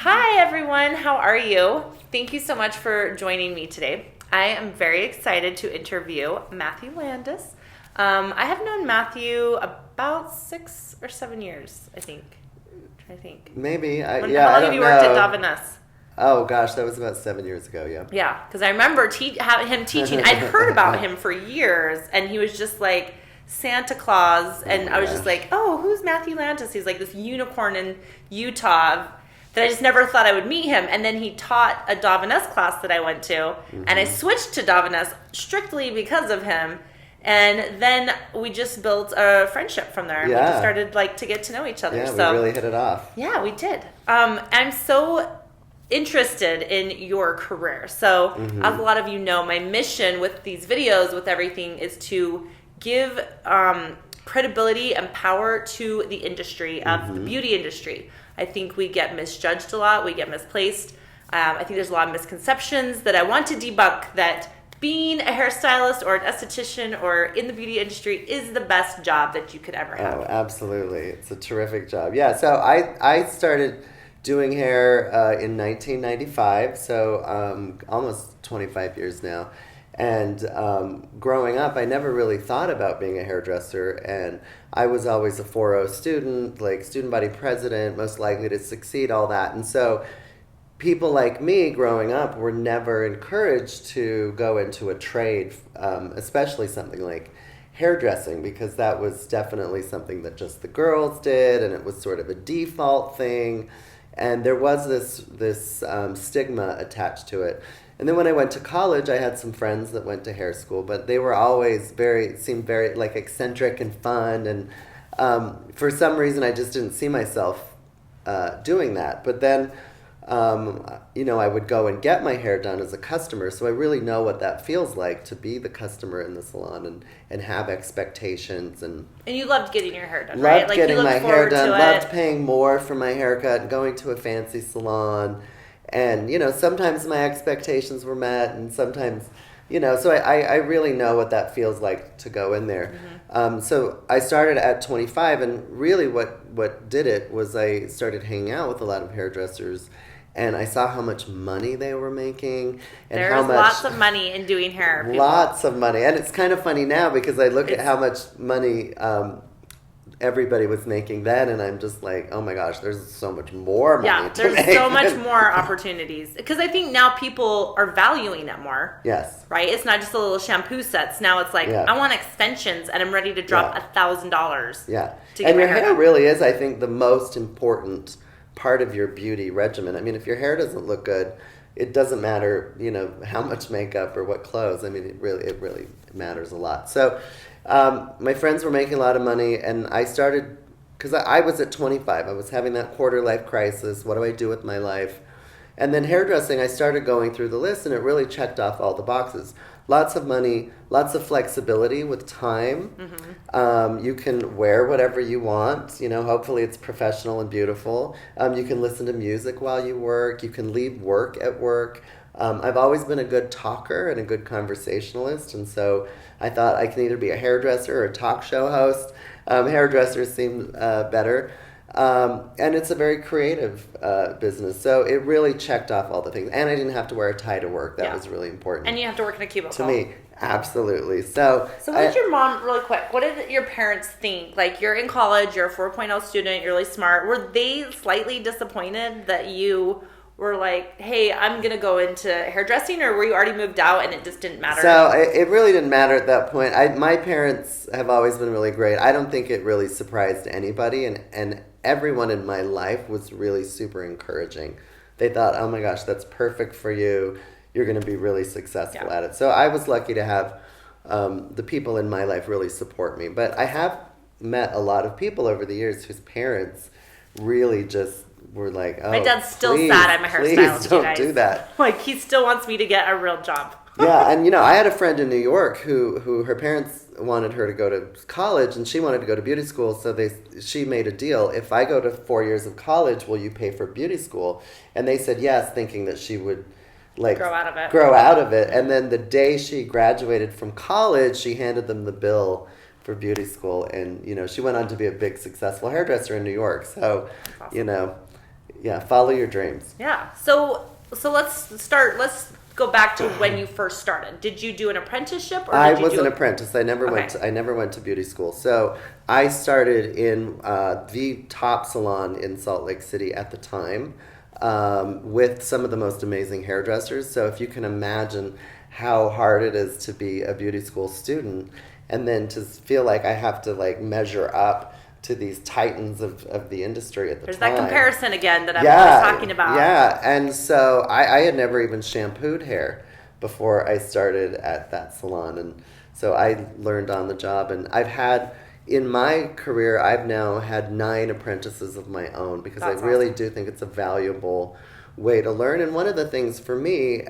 Hi, everyone. How are you? Thank you so much for joining me today. I am very excited to interview Matthew Landis. I have known Matthew about 6 or 7 years, I think. I'm trying to think. Maybe. How long have you worked at Davines? Oh, gosh, that was about 7 years ago, yeah. Yeah, because I remember him teaching. I'd heard about him for years, and he was just like Santa Claus, and I was just like, oh, who's Matthew Landis? He's like this unicorn in Utah that I just never thought I would meet him. And then he taught a Davines class that I went to, and I switched to Davines strictly because of him. And then we just built a friendship from there. Yeah. We just started to get to know each other. Yeah, we really hit it off. Yeah, we did. I'm so interested in your career. So as a lot of you know, my mission with these videos, with everything, is to give credibility and power to the industry of the beauty industry. I think we get misjudged a lot. We get misplaced. I think there's a lot of misconceptions that I want to debunk, that being a hairstylist or an esthetician or in the beauty industry is the best job that you could ever have. Oh, absolutely. It's a terrific job. Yeah, so I started doing hair in 1995, so almost 25 years now. And growing up, I never really thought about being a hairdresser, and I was always a 4.0 student, like student body president, most likely to succeed, all that. And so people like me growing up were never encouraged to go into a trade, especially something like hairdressing, because that was definitely something that just the girls did, and it was sort of a default thing. And there was this stigma attached to it. And then when I went to college, I had some friends that went to hair school, but they were always seemed very like eccentric and fun. And for some reason, I just didn't see myself doing that. But then, I would go and get my hair done as a customer. So I really know what that feels like to be the customer in the salon and have expectations. And you loved getting your hair done, right? Loved getting my hair done, loved paying more for my haircut and going to a fancy salon. And, sometimes my expectations were met, and sometimes, so I really know what that feels like to go in there. So I started at 25, and really what did it was I started hanging out with a lot of hairdressers, and I saw how much money they were making. And There's lots of money in doing hair. People. Lots of money. And it's kind of funny now because I look at how much money everybody was making then, and I'm just like, oh my gosh, there's so much more money to make. There's so much more opportunities, because I think now people are valuing it more. Yes. Right? It's not just a little shampoo sets. Now it's like, I want extensions, and I'm ready to drop $1,000. Yeah. To get and your my hair really is, I think, the most important part of your beauty regimen. I mean, if your hair doesn't look good, it doesn't matter, how much makeup or what clothes. I mean, it really matters a lot. So my friends were making a lot of money, and I started, because I was at 25. I was having that quarter life crisis. What do I do with my life? And then hairdressing, I started going through the list, and it really checked off all the boxes. Lots of money, lots of flexibility with time. You can wear whatever you want. Hopefully it's professional and beautiful. You can listen to music while you work. You can leave work at work. I've always been a good talker and a good conversationalist, and so I thought I can either be a hairdresser or a talk show host. Hairdressers seem better. And it's a very creative business, so it really checked off all the things. And I didn't have to wear a tie to work. That was really important. And you have to work in a cubicle. To me, absolutely. So what did your mom, really quick, what did your parents think? Like, you're in college, you're a 4.0 student, you're really smart. Were they slightly disappointed that you were like, hey, I'm going to go into hairdressing, or were you already moved out and it just didn't matter? So it really didn't matter at that point. My parents have always been really great. I don't think it really surprised anybody, and everyone in my life was really super encouraging. They thought, oh my gosh, that's perfect for you. You're going to be really successful at it. So I was lucky to have the people in my life really support me. But I have met a lot of people over the years whose parents really just were like, oh, my dad's still sad I'm a hairstylist. Please don't do that. Like, he still wants me to get a real job. Yeah, and I had a friend in New York who her parents wanted her to go to college, and she wanted to go to beauty school, so she made a deal. If I go to 4 years of college, will you pay for beauty school? And they said yes, thinking that she would grow out of it. And then the day she graduated from college, she handed them the bill for beauty school, and she went on to be a big successful hairdresser in New York. So, awesome. Yeah, follow your dreams. Yeah. So let's go back to when you first started. Did you do an apprenticeship, or I did you was do an apprentice. I never went to beauty school. So I started in the top salon in Salt Lake City at the time, with some of the most amazing hairdressers. So if you can imagine how hard it is to be a beauty school student, and then to feel like I have to like measure up to these titans of the industry at the There's time. that comparison again that I'm always talking about. Yeah, and so I had never even shampooed hair before I started at that salon, and so I learned on the job. And in my career, I've now had 9 apprentices of my own, because That's I really awesome. do think it's a valuable way to learn. And one of the things for me,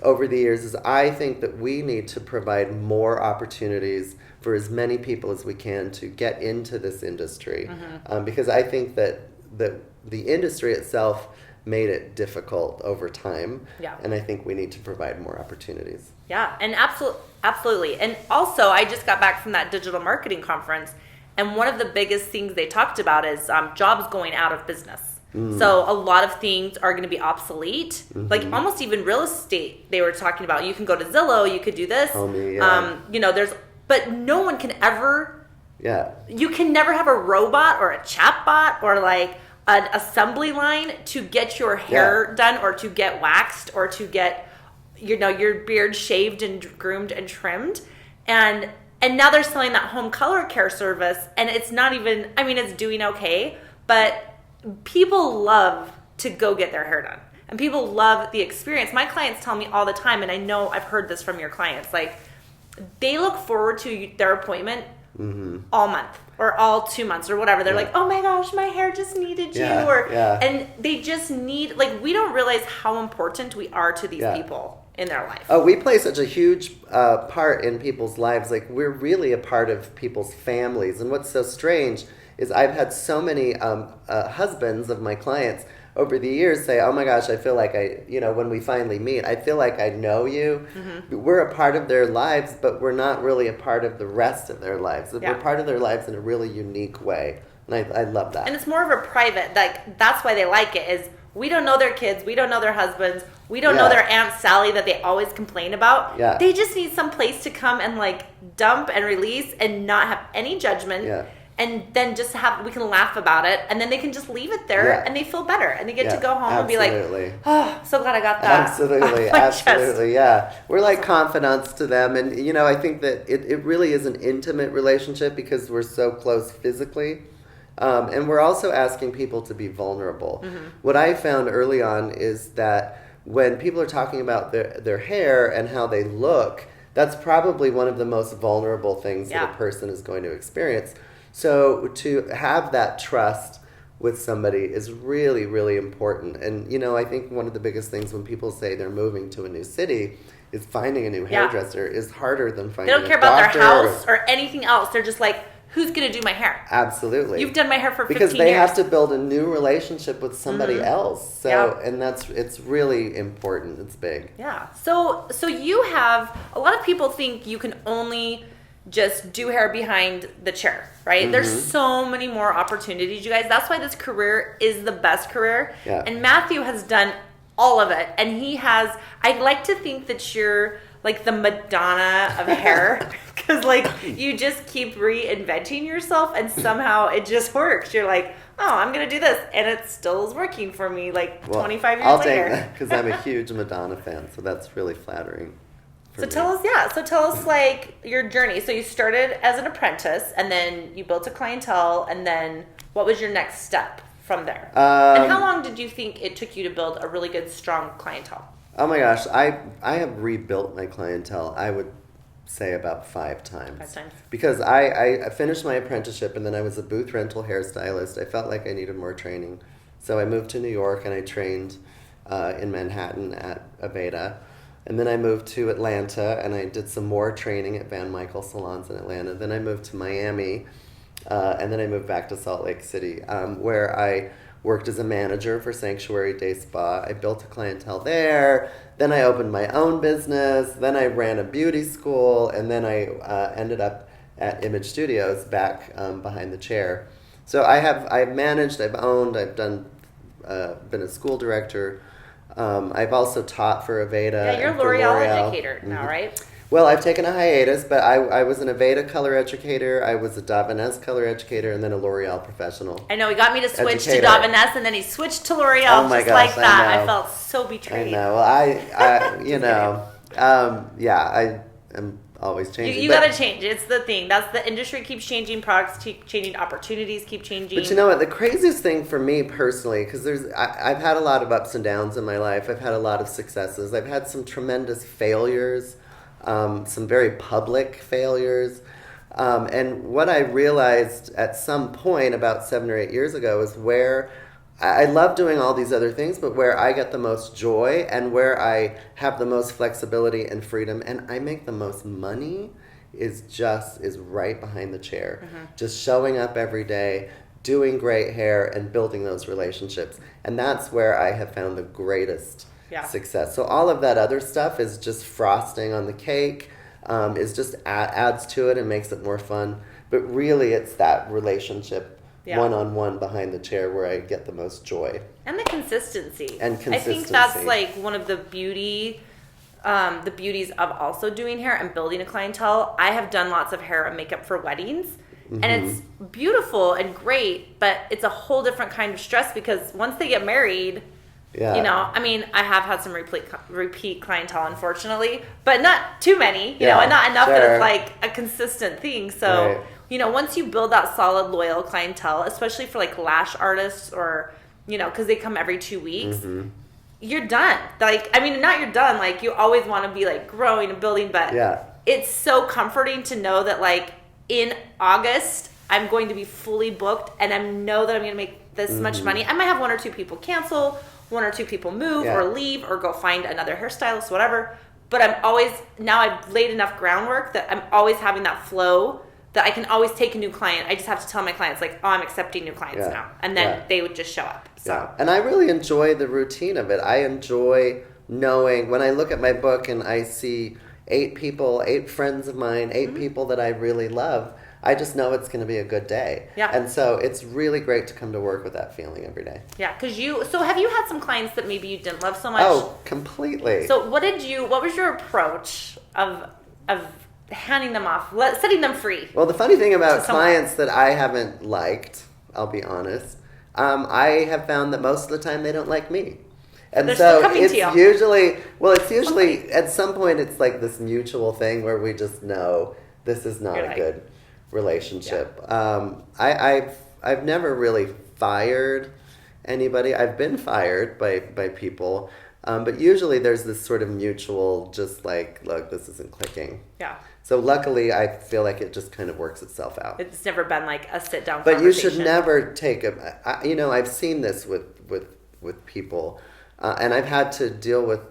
over the years, is I think that we need to provide more opportunities for as many people as we can to get into this industry, because I think that the industry itself made it difficult over time, and I think we need to provide more opportunities. Yeah, and absolutely. And also, I just got back from that digital marketing conference, and one of the biggest things they talked about is jobs going out of business. So a lot of things are going to be obsolete, like almost even real estate. They were talking about, you can go to Zillow, you could do this. But no one can ever. Yeah. You can never have a robot or a chatbot or like an assembly line to get your hair done, or to get waxed, or to get your beard shaved and groomed and trimmed, and now they're selling that home color care service, and it's not even. I mean, it's doing okay, but people love to go get their hair done, and people love the experience. My clients tell me all the time, and I know I've heard this from your clients, like they look forward to their appointment all month or all 2 months or whatever. They're like, oh my gosh, my hair just needed you. And they just need, like, we don't realize how important we are to these people in their life. Oh, we play such a huge part in people's lives. Like, we're really a part of people's families. And what's so strange is I've had so many husbands of my clients over the years say, oh my gosh, I feel like when we finally meet, I feel like I know you. We're a part of their lives, but we're not really a part of the rest of their lives. We're part of their lives in a really unique way. And I love that. And it's more of a private, like, that's why they like it, is we don't know their kids, we don't know their husbands, we don't know their Aunt Sally that they always complain about. They just need some place to come and like dump and release and not have any judgment. And then just we can laugh about it, and then they can just leave it there, and they feel better, and they get to go home and be like, oh, so glad I got that. Absolutely, yeah. We're like confidants to them, and I think that it really is an intimate relationship because we're so close physically, and we're also asking people to be vulnerable. What I found early on is that when people are talking about their hair and how they look, that's probably one of the most vulnerable things that a person is going to experience. So to have that trust with somebody is really, really important. And, I think one of the biggest things when people say they're moving to a new city is finding a new hairdresser is harder than finding a doctor. They don't care about their house or anything else. They're just like, who's going to do my hair? Absolutely. You've done my hair for 15 years. Because they have to build a new relationship with somebody else. So, and it's really important. It's big. Yeah. So you have, a lot of people think you can only just do hair behind the chair, right? There's so many more opportunities, you guys. That's why this career is the best career. And Matthew has done all of it. And I'd like to think that you're like the Madonna of hair, because like you just keep reinventing yourself, and somehow it just works. You're like, oh, I'm going to do this, and it still is working for me 25 years I'll later. take that, because I'm a huge Madonna fan, so that's really flattering. So tell us like your journey. So you started as an apprentice, and then you built a clientele, and then what was your next step from there? And how long did you think it took you to build a really good, strong clientele? Oh my gosh, I have rebuilt my clientele, I would say about 5 times. 5 times. Because I finished my apprenticeship, and then I was a booth rental hairstylist. I felt like I needed more training. So I moved to New York, and I trained in Manhattan at Aveda. And then I moved to Atlanta, and I did some more training at Van Michael Salons in Atlanta. Then I moved to Miami, and then I moved back to Salt Lake City, where I worked as a manager for Sanctuary Day Spa. I built a clientele there. Then I opened my own business. Then I ran a beauty school, and then I ended up at Image Studios back behind the chair. So I've managed, I've owned, I've done been a school director. I've also taught for Aveda. Yeah, you're a and for L'Oreal educator now, Mhm. right? Well, I've taken a hiatus, but I was an Aveda color educator, I was a Davines color educator, and then a L'Oreal professional. I know, he got me to switch educator. to Davines, and then he switched to L'Oreal Oh my just gosh, like that. I I know. felt so I betrayed. know. Well, I you know, I am always changing. You but, got to change. It's the thing. That's the industry keeps changing. Products keep changing. Opportunities keep changing. But you know what? The craziest thing for me personally, because I've had a lot of ups and downs in my life. I've had a lot of successes. I've had some tremendous failures, some very public failures. And what I realized at some point about 7 or 8 years ago is where I love doing all these other things, but where I get the most joy and where I have the most flexibility and freedom and I make the most money is right behind the chair. Mm-hmm. Just showing up every day, doing great hair and building those relationships. And that's where I have found the greatest success. So all of that other stuff is just frosting on the cake, is just adds to it and makes it more fun. But really it's that relationship one-on-one behind the chair where I get the most joy. And the consistency. And consistency. I think that's like one of the beauties of also doing hair and building a clientele. I have done lots of hair and makeup for weddings. Mm-hmm. And it's beautiful and great, but it's a whole different kind of stress because once they get married, you know, I mean, I have had some repeat clientele, unfortunately, but not too many, you know, and not enough that it's like a consistent thing. So, you know, once you build that solid, loyal clientele, especially for like lash artists or, you know, because they come every 2 weeks, you're done. Like, I mean, not you're done. Like, you always want to be like growing and building, but it's so comforting to know that like in August, I'm going to be fully booked and I know that I'm going to make this much money. I might have 1 or 2 people cancel, 1 or 2 people move or leave or go find another hairstylist, whatever. But I'm always, now I've laid enough groundwork that I'm always having that flow that I can always take a new client. I just have to tell my clients, like, oh, I'm accepting new clients now. And then they would just show up. So. And I really enjoy the routine of it. I enjoy knowing, when I look at my book and I see 8 people, 8 friends of mine, 8 people that I really love, I just know it's going to be a good day. Yeah. And so it's really great to come to work with that feeling every day. Yeah, because so have you had some clients that maybe you didn't love so much? Oh, completely. So what was your approach of handing them off, setting them free? Well, the funny thing about clients that I haven't liked, I'll be honest, I have found that most of the time they don't like me. And so it's usually at some point it's like this mutual thing where we just know this is not a good relationship. I've never really fired anybody. I've been fired by people, but usually there's this sort of mutual, just like, look, this isn't clicking. Yeah. So luckily, I feel like it just kind of works itself out. It's never been like a sit down. But you should never take I've seen this with people, and I've had to deal with,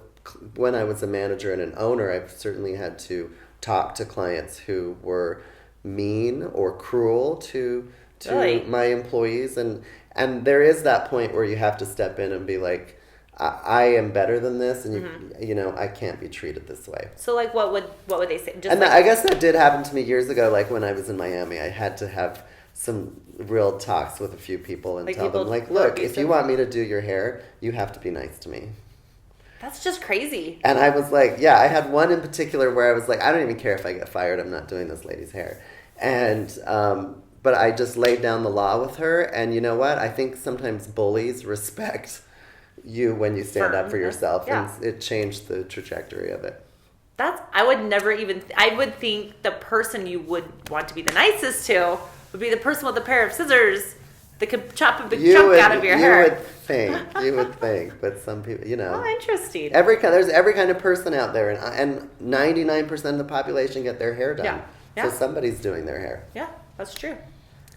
when I was a manager and an owner, I've certainly had to talk to clients who were mean or cruel to my employees, and there is that point where you have to step in and be like, I am better than this, and you know, I can't be treated this way. So like, what would they say? I guess that did happen to me years ago. Like when I was in Miami, I had to have some real talks with a few people and tell them, like, look, if you want me to do your hair, you have to be nice to me. That's just crazy. And I was like, I had one in particular where I was like, I don't even care if I get fired. I'm not doing this lady's hair. And but I just laid down the law with her. And you know what? I think sometimes bullies respect you when you stand up for yourself, and it changed the trajectory of it. I would think the person you would want to be the nicest to would be the person with a pair of scissors that could chop a big chunk out of your hair. You would think, but some people, you know. Oh, interesting. There's every kind of person out there, and 99% of the population get their hair done. So somebody's doing their hair. Yeah, that's true.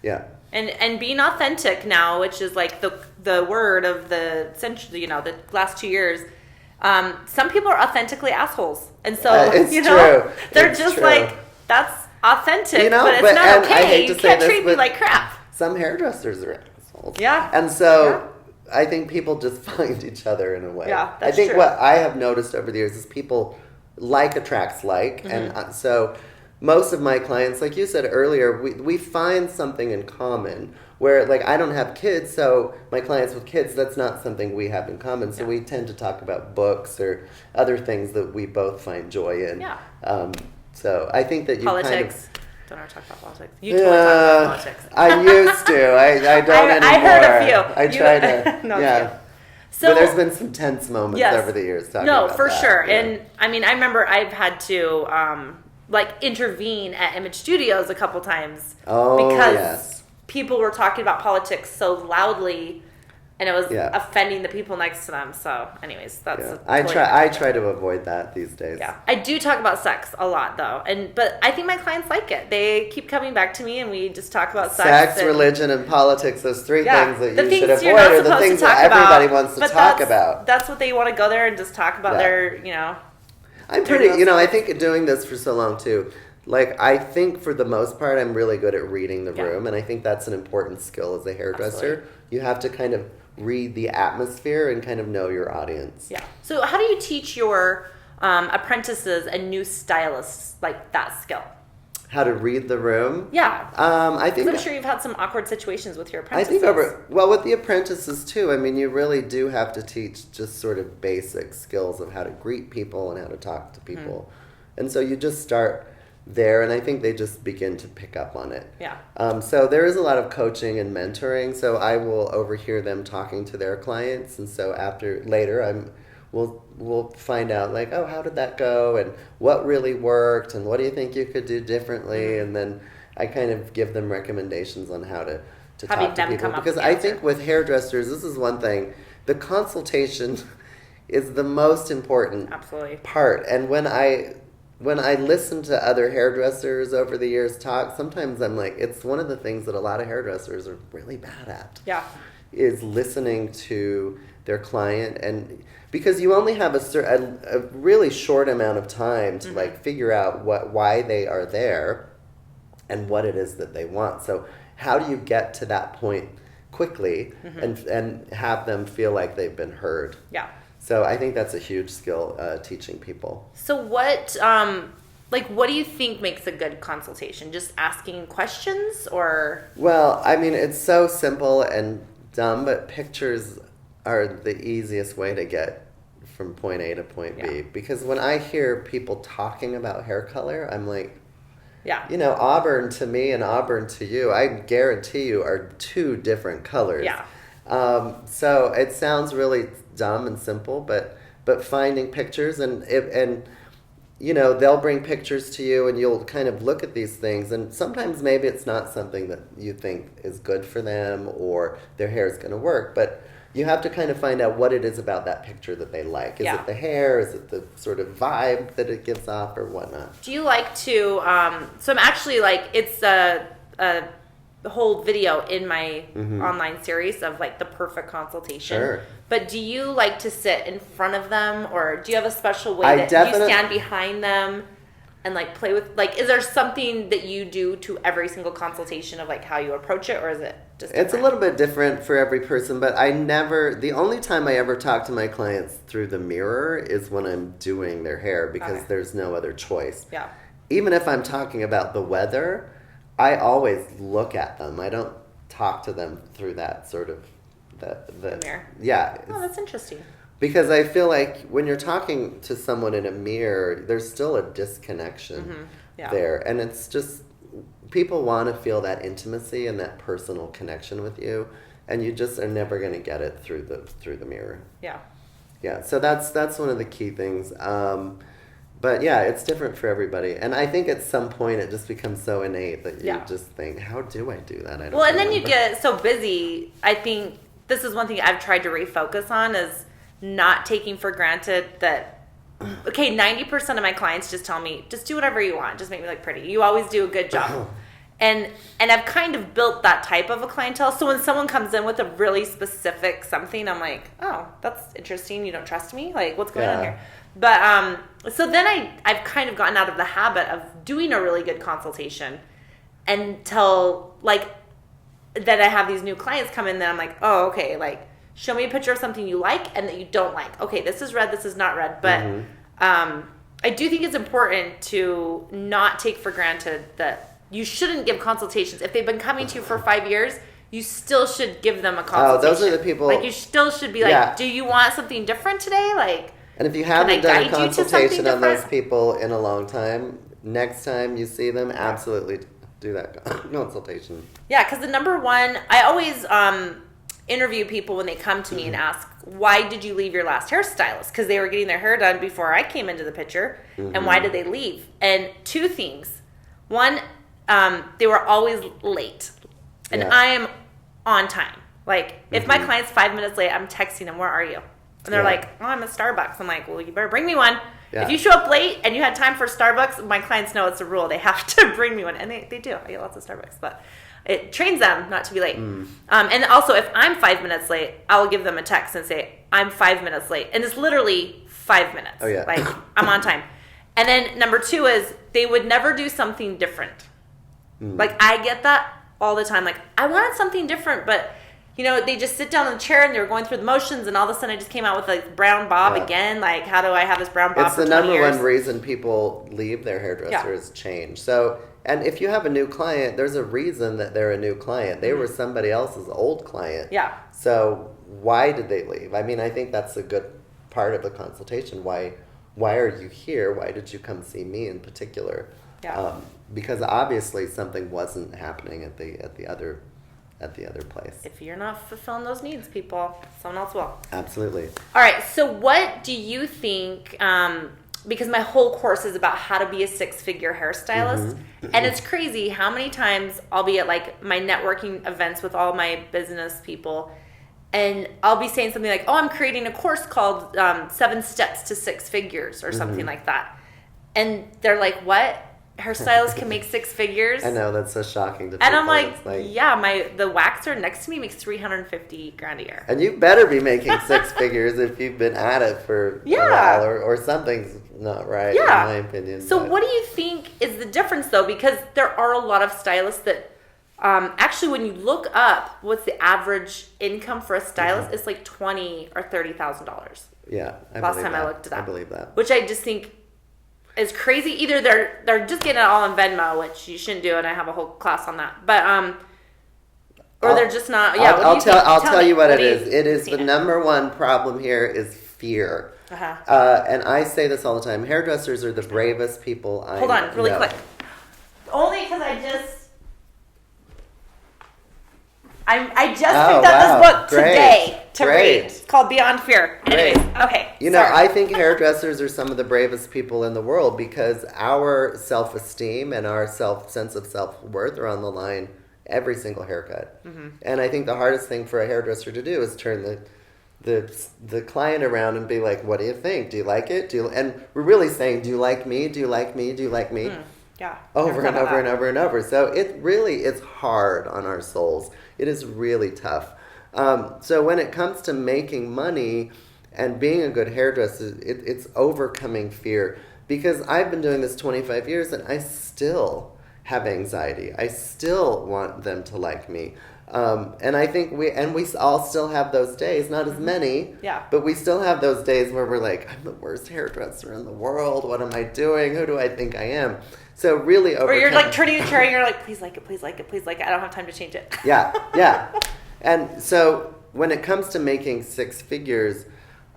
Yeah. And being authentic now, which is like the word of the century, you know, the last 2 years. Some people are authentically assholes, and so they're just like, that's authentic, but it's not okay. You can't treat me like crap. Some hairdressers are assholes. Yeah. And so I think people just find each other in a way. Yeah, that's true. What I have noticed over the years is people like attracts like, and so most of my clients, like you said earlier, we find something in common Where, like, I don't have kids, so my clients with kids, that's not something we have in common. So we tend to talk about books or other things that we both find joy in. Yeah. So I think that you politics. Don't ever talk about politics. You totally talk about politics. I used to. I don't anymore. I heard a few. I try to. No, yeah. So, but there's been some tense moments over the years talking about for that. sure. Yeah. And I mean, I remember I've had to intervene at Image Studios a couple times because people were talking about politics so loudly, and it was offending the people next to them. So, anyways, that's I try to avoid that these days. Yeah, I do talk about sex a lot though, but I think my clients like it. They keep coming back to me, and we just talk about sex, religion, and politics. Those three things that you should avoid you're not are the things that everybody wants to talk about. That's what they want to go there and just talk about their, I'm pretty, I think doing this for so long too. Like, I think for the most part, I'm really good at reading the room, and I think that's an important skill as a hairdresser. Absolutely. You have to kind of read the atmosphere and kind of know your audience. Yeah. So how do you teach your apprentices and new stylists like that skill? How to read the room? Yeah. I think I'm sure you've had some awkward situations with your apprentices. I think with the apprentices too, I mean, you really do have to teach just sort of basic skills of how to greet people and how to talk to people. And so you just start there, and I think they just begin to pick up on it. Yeah. So there is a lot of coaching and mentoring. So I will overhear them talking to their clients, and so later we'll find out, like, oh, how did that go, and what really worked, and what do you think you could do differently, and then I kind of give them recommendations on how to talk to people. Because I think with hairdressers, this is one thing, the consultation is the most important part. And when I listen to other hairdressers over the years talk, sometimes I'm like, it's one of the things that a lot of hairdressers are really bad at. Yeah. Is listening to their client, and because you only have a really short amount of time to like figure out why they are there and what it is that they want. So how do you get to that point quickly and have them feel like they've been heard? Yeah. So I think that's a huge skill, teaching people. So what do you think makes a good consultation? Just asking questions, or? Well, I mean, it's so simple and dumb, but pictures are the easiest way to get from point A to point B. Because when I hear people talking about hair color, I'm like, auburn to me and auburn to you, I guarantee you, are two different colors. Yeah. So it sounds really dumb and simple, but finding pictures and they'll bring pictures to you, and you'll kind of look at these things, and sometimes maybe it's not something that you think is good for them or their hair is going to work, but you have to kind of find out what it is about that picture that they like. Is it the hair? Is it the sort of vibe that it gives off, or whatnot? Do you like to, so I'm actually it's a whole video in my online series of like the perfect consultation. Sure. But do you like to sit in front of them, or do you have a special way that you stand behind them and like play with, like, is there something that you do to every single consultation of like how you approach it, or is it just different? It's a little bit different for every person, but the only time I ever talk to my clients through the mirror is when I'm doing their hair, because there's no other choice. Yeah. Even if I'm talking about the weather, I always look at them. I don't talk to them through that sort of the mirror. Yeah. Oh, that's interesting. Because I feel like when you're talking to someone in a mirror, there's still a disconnection there. And it's just, people want to feel that intimacy and that personal connection with you, and you just are never going to get it through the mirror. Yeah. Yeah, so that's one of the key things. But yeah, it's different for everybody. And I think at some point it just becomes so innate that you just think, how do I do that? I don't and then you get so busy. I think this is one thing I've tried to refocus on, is not taking for granted that, okay, 90% of my clients just tell me, just do whatever you want. Just make me look pretty. You always do a good job. And I've kind of built that type of a clientele. So when someone comes in with a really specific something, I'm like, oh, that's interesting. You don't trust me? Like, what's going on here? But so then I've kind of gotten out of the habit of doing a really good consultation until, like, then I have these new clients come in, then I'm like, oh, okay, like, show me a picture of something you like and that you don't like. Okay, this is red, this is not red. But I do think it's important to not take for granted that you shouldn't give consultations. If they've been coming to you for 5 years, you still should give them a Oh, consultation. those are the people. Like, you still should be like, Yeah. do you want something different today? Like, And if you can I haven't done a guide you to something consultation on those different? people in a long time, next time you see them, absolutely do that consultation. Yeah, because the number one, I always interview people when they come to me and ask, why did you leave your last hairstylist? Because they were getting their hair done before I came into the picture. And why did they leave? And two things. One, they were always late. And Yeah. I am on time. Like, if my client's 5 minutes late, I'm texting them, where are you? And they're like, oh, I'm at Starbucks. I'm like, well, you better bring me one. Yeah. If you show up late and you had time for Starbucks, my clients know it's a rule. They have to bring me one. And they do. I get lots of Starbucks. But it trains them not to be late. And also, if I'm 5 minutes late, I'll give them a text and say, I'm 5 minutes late. And it's literally 5 minutes. Oh, yeah. Like, I'm on time. And then number two is they would never do something different. Like, I get that all the time. Like, I wanted something different, but, you know, they just sit down in the chair and they were going through the motions, and all of a sudden I just came out with like brown bob again. Like, how do I have this brown bob It's for the 20 number years? one reason people leave their hairdresser is change. So, and if you have a new client, there's a reason that they're a new client. They were somebody else's old client. Yeah. So why did they leave? I mean, I think that's a good part of the consultation. Why are you here? Why did you come see me in particular? Yeah. Because obviously something wasn't happening at the other place. If you're not fulfilling those needs, people, someone else will. Absolutely. All right. So what do you think, because my whole course is about how to be a six-figure hairstylist. And it's crazy how many times I'll be at like my networking events with all my business people, and I'll be saying something like, oh, I'm creating a course called 7 Steps to Six Figures or something like that. And they're like, what? Hairstylists can make 6 figures? I know, that's so shocking to people. And I'm like, It's yeah, the waxer next to me makes $350,000 a year. And you better be making 6 figures if you've been at it for a while, or something's not right, in my opinion. So what do you think is the difference, though? Because there are a lot of stylists that, actually, when you look up what's the average income for a stylist, it's like $20,000 or $30,000. Yeah, Last time I looked at that. I believe that. Which I just think is crazy. Either they're just getting it all on Venmo, which you shouldn't do, and I have a whole class on that. But or they're just not. Yeah, I'll tell you what it is. It is see the number one problem here is fear. And I say this all the time. Hairdressers are the bravest people I know. Hold on, really quick. Only because I just picked up this book today to read. It's called Beyond Fear. Anyways, okay. You know, I think hairdressers are some of the bravest people in the world because our self-esteem and our sense of self-worth are on the line every single haircut. And I think the hardest thing for a hairdresser to do is turn the client around and be like, what do you think? Do you like it? And we're really saying, do you like me? Do you like me? Do you like me? Yeah. Over and over and over and over. So it's hard on our souls. It is really tough. So when it comes to making money and being a good hairdresser, it's overcoming fear. Because I've been doing this 25 years and I still have anxiety. I still want them to like me. And I think we all still have those days, not as many, but we still have those days where we're like, I'm the worst hairdresser in the world. What am I doing? Who do I think I am? So really Or you're like turning the chair and you're like, please like it, please like it, please like it. I don't have time to change it. Yeah. And so when it comes to making 6 figures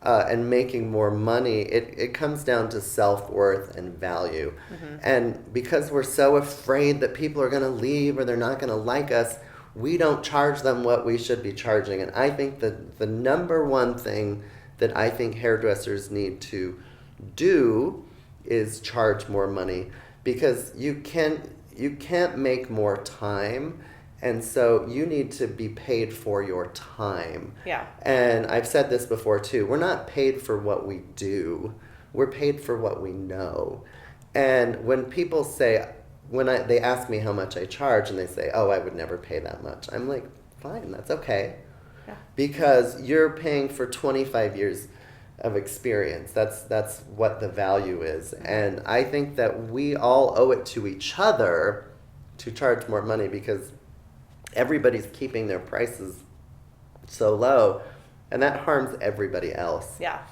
and making more money, it comes down to self-worth and value. And because we're so afraid that people are going to leave or they're not going to like us, we don't charge them what we should be charging. And I think that the number one thing that I think hairdressers need to do is charge more money, because you can't make more time, and so you need to be paid for your time. Yeah. And I've said this before too. We're not paid for what we do. We're paid for what we know. And when people say, they ask me how much I charge, and they say, oh, I would never pay that much, I'm like, fine, that's okay. Yeah. Because you're paying for 25 years of experience. That's what the value is. And I think that we all owe it to each other to charge more money, because everybody's keeping their prices so low, and that harms everybody else. Yeah.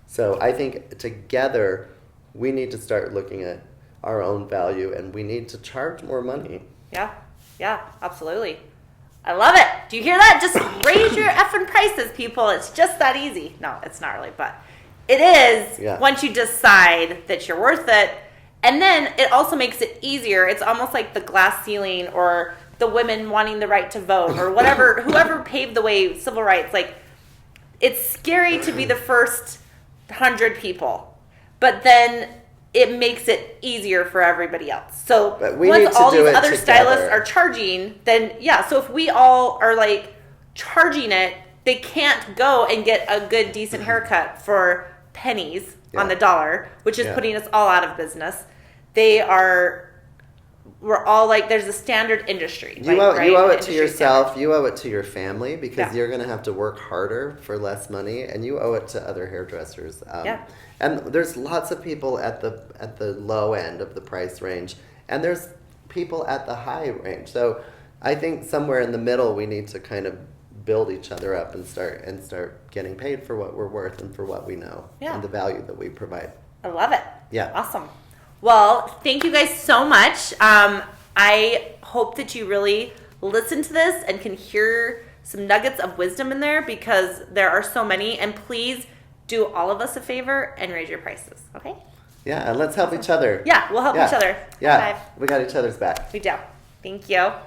So I think together we need to start looking at our own value, and we need to charge more money. Yeah, absolutely. I love it. Do you hear that? Just raise your effing prices, people. It's just that easy. No, it's not really, but it is once you decide that you're worth it. And then it also makes it easier. It's almost like the glass ceiling or the women wanting the right to vote or whatever, whoever paved the way, civil rights. Like, it's scary to be the first 100 people, but then it makes it easier for everybody else. So once all these other stylists are charging, then so if we all are like charging it, they can't go and get a good, decent haircut for pennies on the dollar, which is putting us all out of business. We're all like, there's a standard industry. You owe it to yourself. Standard. You owe it to your family because you're going to have to work harder for less money, and you owe it to other hairdressers. And there's lots of people at the low end of the price range, and there's people at the high range. So I think somewhere in the middle, we need to kind of build each other up and start getting paid for what we're worth and for what we know and the value that we provide. I love it. Yeah. Awesome. Well, thank you guys so much. I hope that you really listen to this and can hear some nuggets of wisdom in there because there are so many. And please do all of us a favor and raise your prices, okay? Yeah, and let's help each other. Yeah, we'll help each other. Yeah, we got each other's back. We do. Thank you.